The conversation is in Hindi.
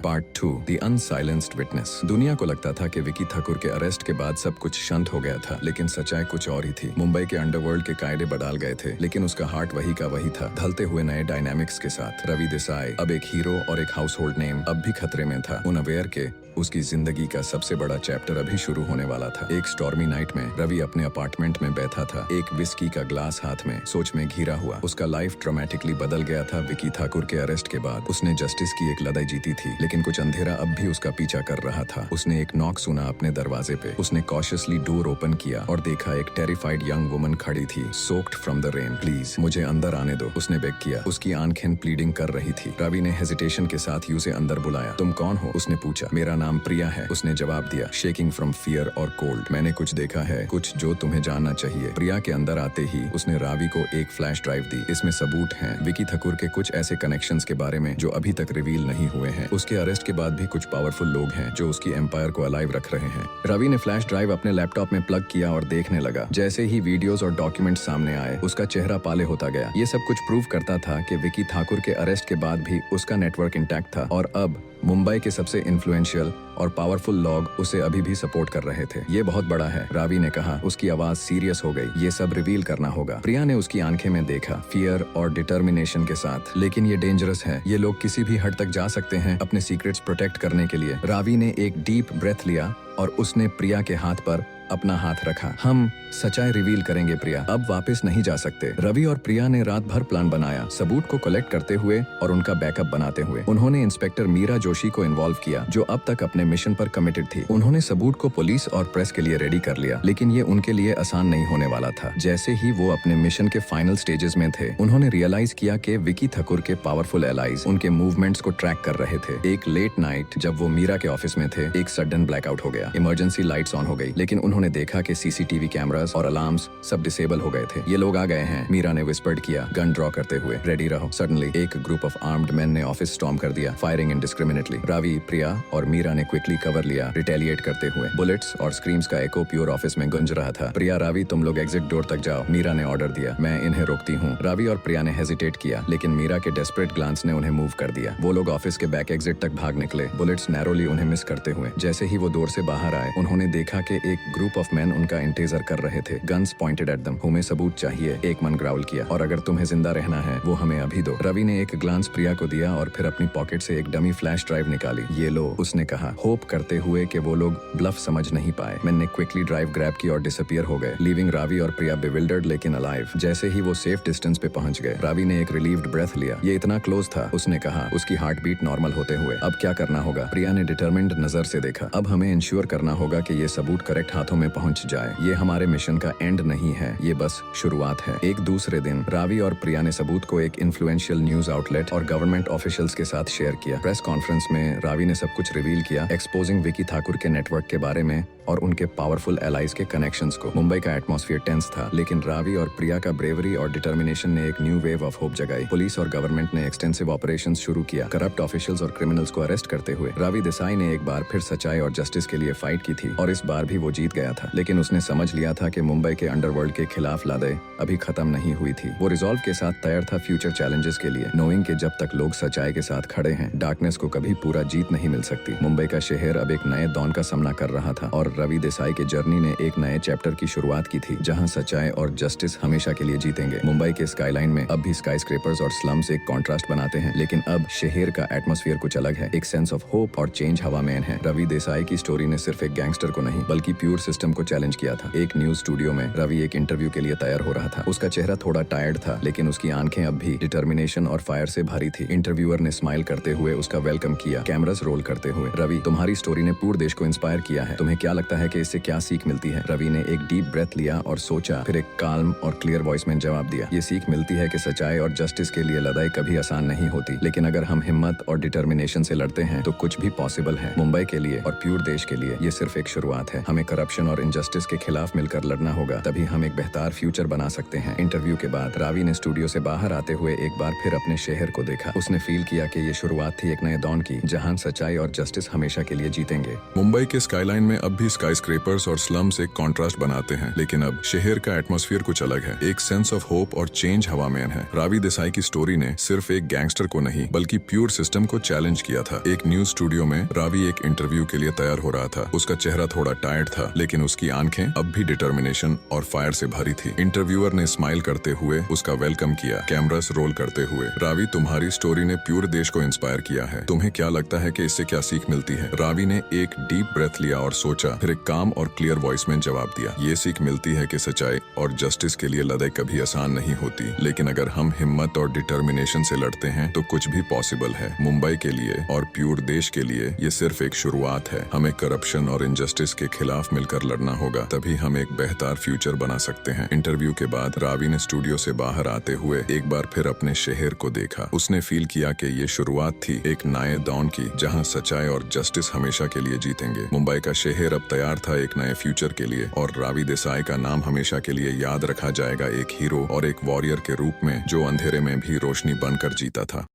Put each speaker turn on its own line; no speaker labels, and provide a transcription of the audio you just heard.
Part 2 the अनसाइलेंस्ड witness. दुनिया को लगता था कि विकी ठाकुर के अरेस्ट के बाद सब कुछ शांत हो गया था, लेकिन सच्चाई कुछ और ही थी। मुंबई के अंडरवर्ल्ड के कायदे बदल गए थे, लेकिन उसका हार्ट वही का वही था, ढलते हुए नए डायनामिक्स के साथ। रवि देसाई अब एक हीरो और एक हाउस होल्ड नेम अब भी खतरे में था। उनअवेयर के उसकी जिंदगी का सबसे बड़ा चैप्टर अभी शुरू होने वाला था। एक स्टॉर्मी नाइट में रवि अपने अपार्टमेंट में बैठा था, एक विस्की का ग्लास हाथ में, सोच में घिरा हुआ। उसका लाइफ ड्रामेटिकली बदल गया था विकी ठाकुर के अरेस्ट के बाद। उसने जस्टिस की एक लड़ाई जीती थी, लेकिन कुछ अंधेरा अब भी उसका पीछा कर रहा था। उसने एक नॉक सुना अपने दरवाजे पे। उसने कॉशियसली डोर ओपन किया और देखा एक टेरिफाइड यंग वुमन खड़ी थी, soaked from the rain. Please मुझे अंदर आने दो, उसने बेग किया। उसकी आंखें प्लीडिंग कर रही थी। रवि ने हेजिटेशन के साथ उसे अंदर बुलाया। तुम कौन हो? उसने पूछा। मेरा नाम प्रिया है, उसने जवाब दिया, शेकिंग फ्रॉम फियर और कोल्ड। मैंने कुछ देखा है, कुछ जो तुम्हें जानना चाहिए। प्रिया के अंदर आते ही उसने रावी को एक फ्लैश ड्राइव दी। इसमें सबूत हैं विकी ठाकुर के कुछ ऐसे कनेक्शंस के बारे में जो अभी तक रिवील नहीं हुए हैं। उसके अरेस्ट के बाद भी कुछ पावरफुल लोग हैं जो उसकी एम्पायर को अलाइव रख रहे हैं। रवि ने फ्लैश ड्राइव अपने लैपटॉप में प्लग किया और देखने लगा। जैसे ही वीडियोस और डॉक्यूमेंट सामने आए, उसका चेहरा पाले होता गया। ये सब कुछ प्रूव करता था कि विकी ठाकुर के अरेस्ट के बाद भी उसका नेटवर्क इंटैक्ट था और अब मुंबई के सबसे इन्फ्लुएंशियल और पावरफुल लोग उसे अभी भी सपोर्ट कर रहे थे। ये बहुत बड़ा है, रावी ने कहा। उसकी आवाज सीरियस हो गई। ये सब रिवील करना होगा। प्रिया ने उसकी आंखें में देखा, फियर और डिटर्मिनेशन के साथ। लेकिन ये डेंजरस है। ये लोग किसी भी हद तक जा सकते हैं अपने सीक्रेट्स प्रोटेक्ट करने के लिए। रावी ने एक डीप ब्रेथ लिया और उसने प्रिया के हाथ पर अपना हाथ रखा। हम सच्चाई रिवील करेंगे प्रिया, अब वापस नहीं जा सकते। रवि और प्रिया ने रात भर प्लान बनाया, सबूत को कलेक्ट करते हुए और उनका बैकअप बनाते हुए। उन्होंने इंस्पेक्टर मीरा जोशी को इन्वॉल्व किया, जो अब तक अपने मिशन पर कमिटेड थी। उन्होंने सबूत को पुलिस और प्रेस के लिए रेडी कर लिया, लेकिन ये उनके लिए आसान नहीं होने वाला था। जैसे ही वो अपने मिशन के फाइनल स्टेजेस में थे, उन्होंने रियलाइज किया कि विकी ठाकुर के पावरफुल एलाइज उनके मूवमेंट्स को ट्रैक कर रहे थे। एक लेट नाइट जब वो मीरा के ऑफिस में थे, एक सडन ब्लैकआउट हो गया। इमरजेंसी लाइट्स ऑन हो गई, लेकिन उन्होंने देखा कि सीसीटीवी कैमरास और अलार्म्स सब डिसेबल हो गए थे। ये लोग आ गए हैं, मीरा ने विस्पर्ड किया, गन ड्रॉ करते हुए। रेडी रहो। सडनली एक ग्रुप ऑफ आर्म्ड मैन ने ऑफिस स्टॉर्म कर दिया, फायरिंग इंडिस्क्रिमिनेटली। रवि, प्रिया और मीरा ने क्विकली कवर लिया, रिटेलिएट करते हुए। बुलेट्स और स्क्रीम्स का एको प्योर ऑफिस में गूंज रहा था। प्रिया, रवि, तुम लोग एग्जिट डोर तक जाओ, मीरा ने ऑर्डर दिया। मैं इन्हें रोकती हूँ। रवि और प्रिया ने हेजिटेट किया, लेकिन मीरा के डेस्परेट ग्लांस ने उन्हें मूव कर दिया। वो लोग ऑफिस के बैक एग्जिट तक भाग निकले, बुलेट्स नैरोली उन्हें मिस करते हुए। जैसे ही वो डोर से बाहर आए, उन्होंने देखा कि एक ग्रुप ऑफ मैन उनका इंतजार कर रहे थे, गन्स पॉइंटेड एट देम। हमें सबूत चाहिए, एक मन ग्राउल किया, और अगर तुम्हें जिंदा रहना है वो हमें अभी दो। रवि ने एक ग्लांस प्रिया को दिया और फिर अपनी पॉकेट से एक डमी फ्लैश ड्राइव निकाली। ये लो, उसने कहा, होप करते हुए कि वो लोग ब्लफ समझ नहीं पाए। मैंने क्विकली ड्राइव ग्रैब की और डिसअपियर हो गए, लीविंग रवि और प्रिया बिविल्डर्ड लेकिन अलाइव। जैसे ही वो सेफ डिस्टेंस पे पहुंच गए, रवि ने एक रिलीव्ड ब्रेथ लिया। ये इतना क्लोज था, उसने कहा, उसकी हार्ट बीट नॉर्मल होते हुए। अब क्या करना होगा? प्रिया ने डिटरमिन्ड नजर से देखा। अब हमें इंश्योर करना होगा कि ये सबूत करेक्ट हाथों में पहुंच जाए। ये हमारे मिशन का एंड नहीं है, ये बस शुरुआत है। एक दूसरे दिन रवि और प्रिया ने सबूत को एक इन्फ्लुएंशियल न्यूज आउटलेट और गवर्नमेंट ऑफिशियल्स के साथ शेयर किया। प्रेस कॉन्फ्रेंस में रवि ने सब कुछ रिवील किया, एक्सपोजिंग विकी ठाकुर के नेटवर्क के बारे में और उनके पावरफुल एलाइज के कनेक्शंस को। मुंबई का एटमॉस्फेयर टेंस था, लेकिन रवि और प्रिया का ब्रेवरी और डिटर्मिनेशन ने एक न्यू वेव ऑफ होप जगाई। पुलिस और गवर्नमेंट ने एक्सटेंसिव ऑपरेशंस शुरू किया, करप्ट ऑफिशियल्स और क्रिमिनल्स को अरेस्ट करते हुए। रवि देसाई ने एक बार फिर सच्चाई और जस्टिस के लिए फाइट की थी और इस बार भी वो जीत गया था। लेकिन उसने समझ लिया था कि मुंबई के अंडरवर्ल्ड के खिलाफ लड़ाई अभी खत्म नहीं हुई थी। वो रिजॉल्व के साथ तैयार था फ्यूचर चैलेंजेस के लिए, नोइंग कि जब तक लोग सच्चाई के साथ खड़े हैं, डार्कनेस को कभी पूरा जीत नहीं मिल सकती। मुंबई का शहर अब एक नए दौर का सामना कर रहा था और रवि देसाई के जर्नी ने एक नए चैप्टर की शुरुआत की थी, जहां सच्चाई और जस्टिस हमेशा के लिए जीतेंगे। मुंबई के स्काईलाइन में अब भी स्काईस्क्रेपर्स और स्लम्स एक कॉन्ट्रास्ट बनाते हैं, लेकिन अब शहर का एटमॉस्फेयर कुछ अलग है। एक सेंस ऑफ होप और चेंज हवा में है। रवि देसाई की स्टोरी ने सिर्फ एक गैंगस्टर को नहीं, बल्कि प्योर सिस्टम को चैलेंज किया था। एक न्यूज स्टूडियो में रवि एक इंटरव्यू के लिए तैयार हो रहा था। उसका चेहरा थोड़ा टायर्ड था, लेकिन उसकी आंखें अब भी डिटर्मिनेशन और फायर से भरी थी। इंटरव्यूअर ने स्माइल करते हुए उसका वेलकम किया, कैमरास रोल करते हुए। रवि, तुम्हारी स्टोरी ने पूरे देश को इंस्पायर किया है। तुम्हें क्या लगता है कि इससे क्या सीख मिलती है? रवि ने एक डीप ब्रेथ लिया और सोचा, फिर एक काल्म और क्लियर वॉइस में जवाब दिया, ये सीख मिलती है कि सच्चाई और जस्टिस के लिए लड़ाई कभी आसान नहीं होती, लेकिन अगर हम हिम्मत और डिटर्मिनेशन से लड़ते हैं तो कुछ भी पॉसिबल है। मुंबई के लिए और प्योर देश के लिए ये सिर्फ एक शुरुआत है। हमें करप्शन और इनजस्टिस के खिलाफ मिलकर लड़ना होगा, तभी हम एक बेहतर फ्यूचर बना सकते हैं। इंटरव्यू के बाद रवि ने स्टूडियो से बाहर आते हुए एक बार फिर अपने शहर को देखा। उसने फील किया कि ये शुरुआत थी एक नए दौर की, जहां सच्चाई और जस्टिस हमेशा के लिए जीतेंगे।
मुंबई के स्काईलाइन में अब भी
स्काईस्क्रेपर्स और स्लम्स एक कॉन्ट्रास्ट बनाते हैं, लेकिन अब शहर का एटमॉस्फेयर कुछ अलग है। एक सेंस ऑफ होप और चेंज हवा में है। रावी देसाई की स्टोरी ने सिर्फ एक गैंगस्टर को नहीं बल्कि प्योर सिस्टम को चैलेंज किया था। एक न्यूज स्टूडियो में रावी एक इंटरव्यू के लिए तैयार हो रहा था। उसका चेहरा थोड़ा टायर्ड था, लेकिन उसकी आंखें अब भी डिटर्मिनेशन और फायर से भरी थी। इंटरव्यूअर ने स्माइल करते हुए उसका वेलकम किया, कैमरास रोल करते हुए। रावी, तुम्हारी स्टोरी ने प्योर देश को इंस्पायर किया है। तुम्हें क्या लगता है कि इससे क्या सीख मिलती है? रावी ने एक डीप ब्रेथ लिया और सोचा, फिर एक काम और क्लियर वॉइस में जवाब दिया। ये सीख मिलती है कि सच्चाई और जस्टिस के लिए लड़ाई कभी आसान नहीं होती, लेकिन अगर हम हिम्मत और डिटर्मिनेशन से लड़ते हैं तो कुछ भी पॉसिबल है। मुंबई के लिए और प्योर देश के लिए ये सिर्फ एक शुरुआत है। हमें करप्शन और इनजस्टिस के खिलाफ मिलकर लड़ना होगा, तभी हम एक बेहतर फ्यूचर बना सकते हैं। इंटरव्यू के बाद रावी ने स्टूडियो से बाहर आते हुए एक बार फिर अपने शहर को देखा। उसने फील किया कि ये शुरुआत थी एक नए दौर की, जहां सच्चाई और जस्टिस हमेशा के लिए जीतेंगे। मुंबई का शहर अब तैयार था एक नए फ्यूचर के लिए, और रावी देसाई का नाम हमेशा के लिए याद रखा जाएगा, एक हीरो और एक वॉरियर के रूप में जो अंधेरे में भी रोशनी बनकर जीता था।